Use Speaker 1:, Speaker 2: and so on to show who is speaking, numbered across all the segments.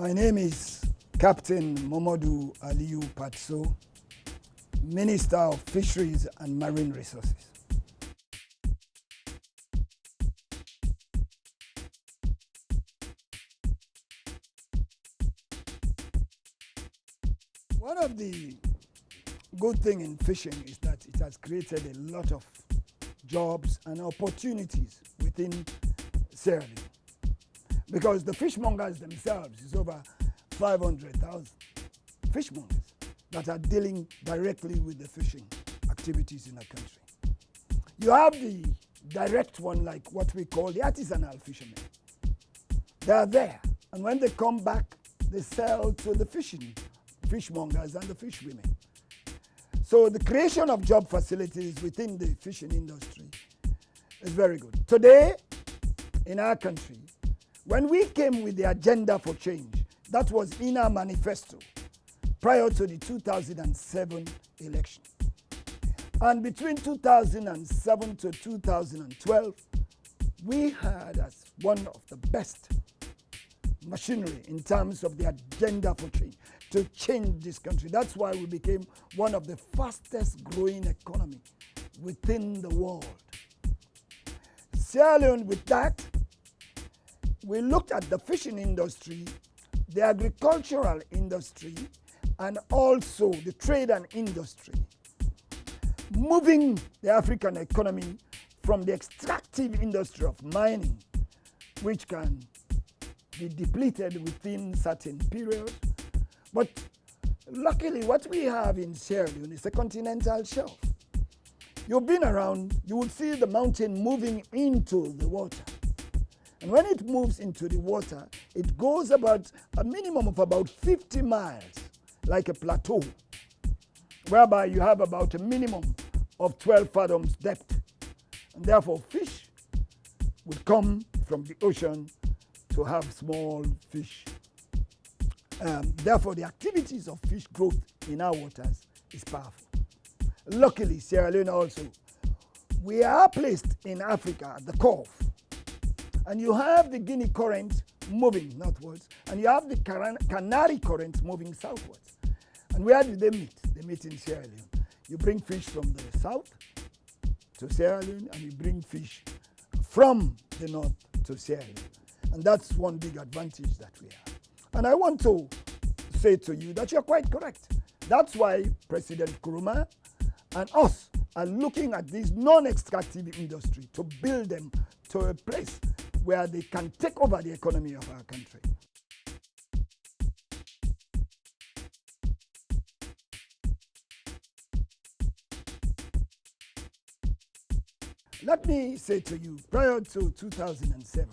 Speaker 1: My name is Captain Momodu Allieu Pat-Sowe, Minister of Fisheries and Marine Resources. One of the good things in fishing is that it has created a lot of jobs and opportunities within Sierra Leone. Because the fishmongers themselves is over 500,000 fishmongers that are dealing directly with the fishing activities in the country. You have the direct one, like what we call the artisanal fishermen. They are there, and when they come back, they sell to the fishmongers and the fishwomen. So the creation of job facilities within the fishing industry is very good. Today, in our country, when we came with the agenda for change, that was in our manifesto prior to the 2007 election. And between 2007 to 2012, we had as one of the best machinery in terms of the agenda for change, to change this country. That's why we became one of the fastest growing economy within the world. Sierra Leone, with that, we looked at the fishing industry, the agricultural industry, and also the trade and industry, moving the African economy from the extractive industry of mining, which can be depleted within certain periods. But luckily, what we have in Sierra Leone is a continental shelf. You've been around, you will see the mountain moving into the water. And when it moves into the water, it goes about a minimum of about 50 miles, like a plateau, whereby you have about a minimum of 12 fathoms depth. And therefore, fish would come from the ocean to have small fish. Therefore, the activities of fish growth in our waters is powerful. Luckily, Sierra Leone also, we are placed in Africa at the Gulf. And you have the Guinea current moving northwards, and you have the Canary current moving southwards. And where do they meet? They meet in Sierra Leone. You bring fish from the south to Sierra Leone, and you bring fish from the north to Sierra Leone. And that's one big advantage that we have. And I want to say to you that you're quite correct. That's why President Nkrumah and us are looking at this non-extractive industry to build them to a place where they can take over the economy of our country. Let me say to you, prior to 2007,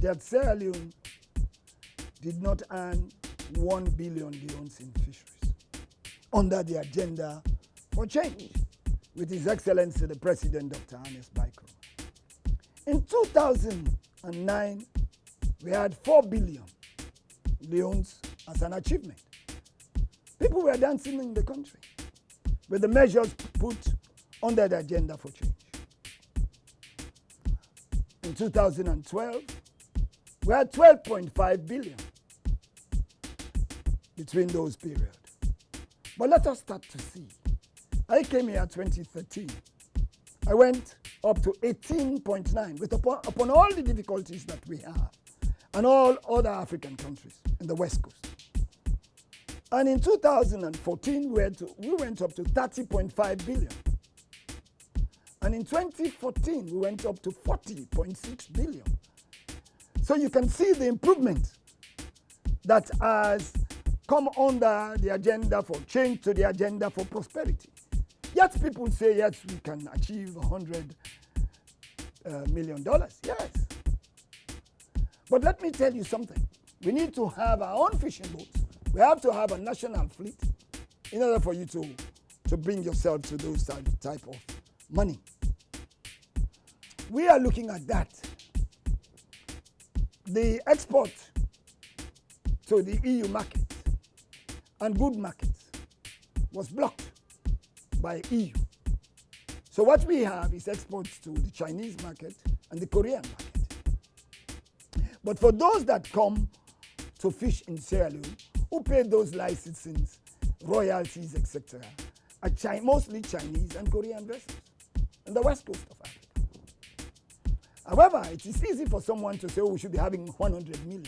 Speaker 1: that Sierra Leone did not earn 1 billion leones in fisheries under the agenda for change with His Excellency the President Dr. Ernest Bai Koroma. In 2009, we had 4 billion leones as an achievement. People were dancing in the country with the measures put under the agenda for change. In 2012, we had 12.5 billion between those periods. But let us start to see. I came here in 2013. I went up to 18.9 with upon all the difficulties that we have and all other African countries in the West Coast. And in 2014, we went up to 30.5 billion. And in 2014, we went up to 40.6 billion. So you can see the improvement that has come under the agenda for change to the agenda for prosperity. Yet people say, yes, we can achieve $100 million. Yes. But let me tell you something. We need to have our own fishing boats. We have to have a national fleet in order for you to bring yourself to those type of money. We are looking at that. The export to the EU market and good markets was blocked by EU. So what we have is exports to the Chinese market and the Korean market. But for those that come to fish in Sierra Leone, who paid those licenses, royalties, etc., are mostly Chinese and Korean vessels on the west coast of Africa. However, it is easy for someone to say, oh, we should be having 100 million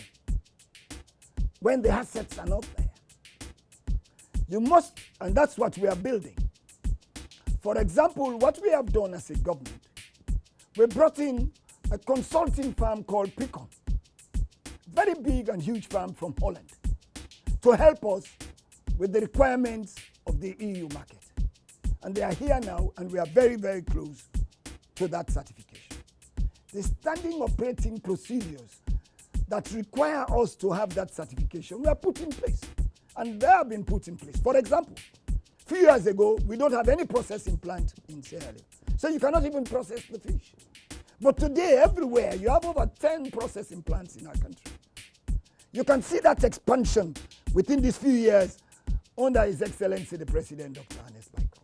Speaker 1: when the assets are not there. You must, and that's what we are building. For example, what we have done as a government, we brought in a consulting firm called Picon, very big and huge firm from Holland, to help us with the requirements of the EU market. And they are here now, and we are very, very close to that certification. The standing operating procedures that require us to have that certification were put in place, and they have been put in place. For example, a few years ago, we don't have any processing plant in Sierra Leone, so you cannot even process the fish. But today, everywhere, you have over 10 processing plants in our country. You can see that expansion within these few years under His Excellency the President, Dr. Ernest Bai Koroma.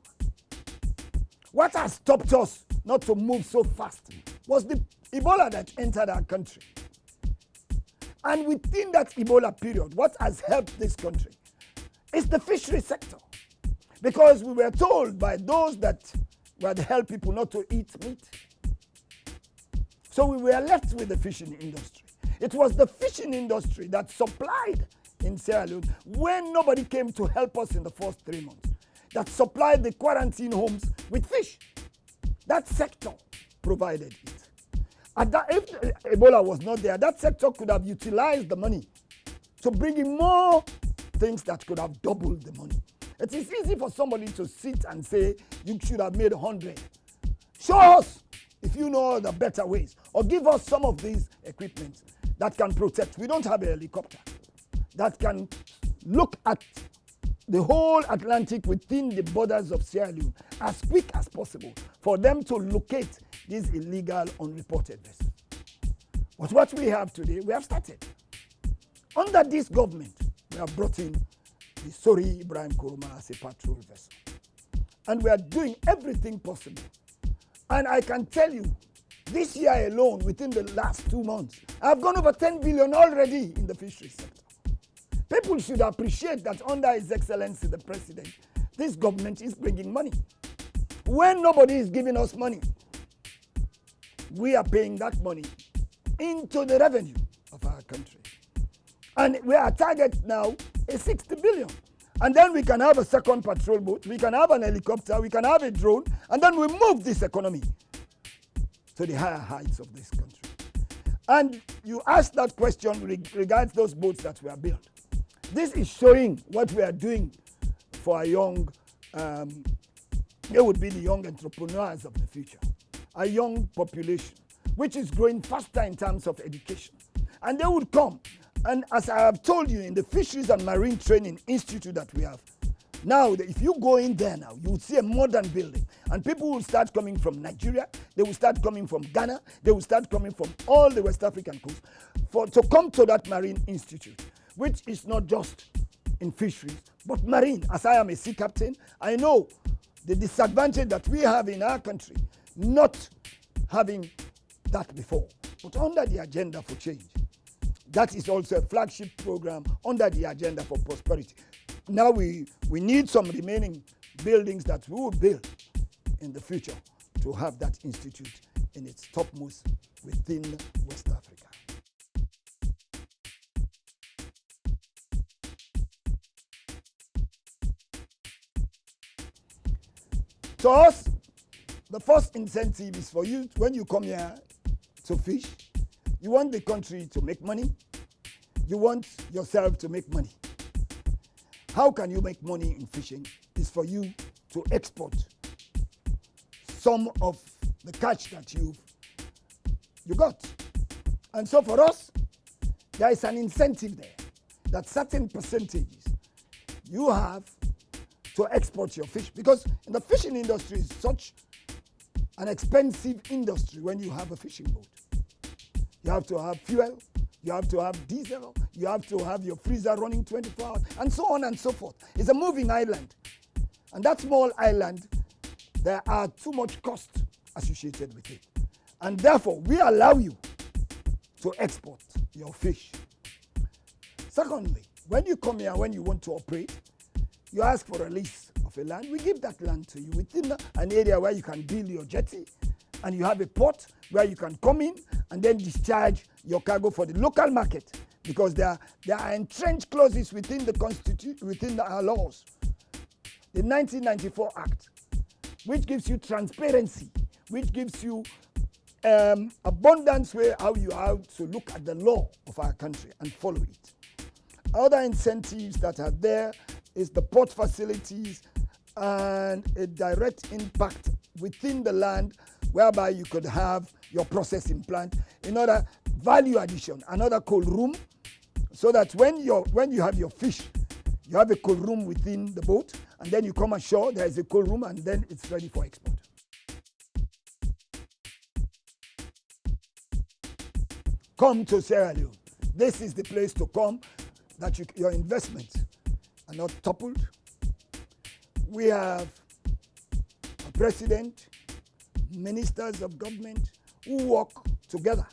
Speaker 1: What has stopped us not to move so fast was the Ebola that entered our country. And within that Ebola period, what has helped this country is the fishery sector. Because we were told by those that were to help people not to eat meat. So we were left with the fishing industry. It was the fishing industry that supplied in Sierra Leone when nobody came to help us in the first 3 months, that supplied the quarantine homes with fish. That sector provided it. And that, if Ebola was not there, that sector could have utilized the money to bring in more things that could have doubled the money. It is easy for somebody to sit and say, you should have made 100. Show us if you know the better ways, or give us some of these equipment that can protect. We don't have a helicopter that can look at the whole Atlantic within the borders of Sierra Leone as quick as possible for them to locate these illegal, unreported vessels. But what we have today, we have started. Under this government, we have brought in the Sori Ibrahim Koroma as a patrol vessel. And we are doing everything possible. And I can tell you, this year alone, within the last 2 months, I've gone over 10 billion already in the fisheries sector. People should appreciate that under His Excellency the President, this government is bringing money. When nobody is giving us money, we are paying that money into the revenue of our country. And our target now is 60 billion. And then we can have a second patrol boat, we can have an helicopter, we can have a drone, and then we move this economy to the higher heights of this country. And you asked that question regards those boats that were built. This is showing what we are doing for a young, they would be the young entrepreneurs of the future, a young population, which is growing faster in terms of education. And they would come. And as I have told you, in the Fisheries and Marine Training Institute that we have, now if you go in there now, you will see a modern building. And people will start coming from Nigeria, they will start coming from Ghana, they will start coming from all the West African coast to come to that Marine Institute, which is not just in fisheries, but marine. As I am a sea captain, I know the disadvantage that we have in our country, not having that before. But under the agenda for change, that is also a flagship program under the agenda for prosperity. Now we need some remaining buildings that we will build in the future to have that institute in its topmost within West Africa. To us, the first incentive is for you, when you come here to fish, you want the country to make money, you want yourself to make money. How can you make money in fishing? Is for you to export some of the catch that you got. And so for us, there is an incentive there that certain percentages you have to export your fish, because in the fishing industry is such an expensive industry when you have a fishing boat. You have to have fuel, you have to have diesel, you have to have your freezer running 24 hours, and so on and so forth. It's a moving island. And that small island, there are too much cost associated with it. And therefore, we allow you to export your fish. Secondly, when you come here, when you want to operate, you ask for a lease of a land. We give that land to you within an area where you can build your jetty, and you have a port where you can come in and then discharge your cargo for the local market, because there are entrenched clauses within the Constitution, within our laws. The 1994 Act, which gives you transparency, which gives you abundance way how you have to look at the law of our country and follow it. Other incentives that are there is the port facilities and a direct impact within the land, whereby you could have your processing plant, another value addition, another cold room, so that when you have your fish, you have a cold room within the boat, and then you come ashore, there is a cold room, and then it's ready for export. Come to Sierra Leone. This is the place to come, that your investments are not toppled. We have a president, ministers of government who work together.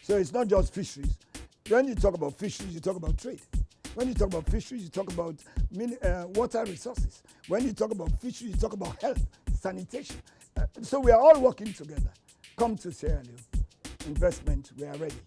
Speaker 1: So it's not just fisheries. When you talk about fisheries, you talk about trade. When you talk about fisheries, you talk about water resources. When you talk about fisheries, you talk about health, sanitation. So we are all working together. Come to Sierra Leone. Investment, we are ready.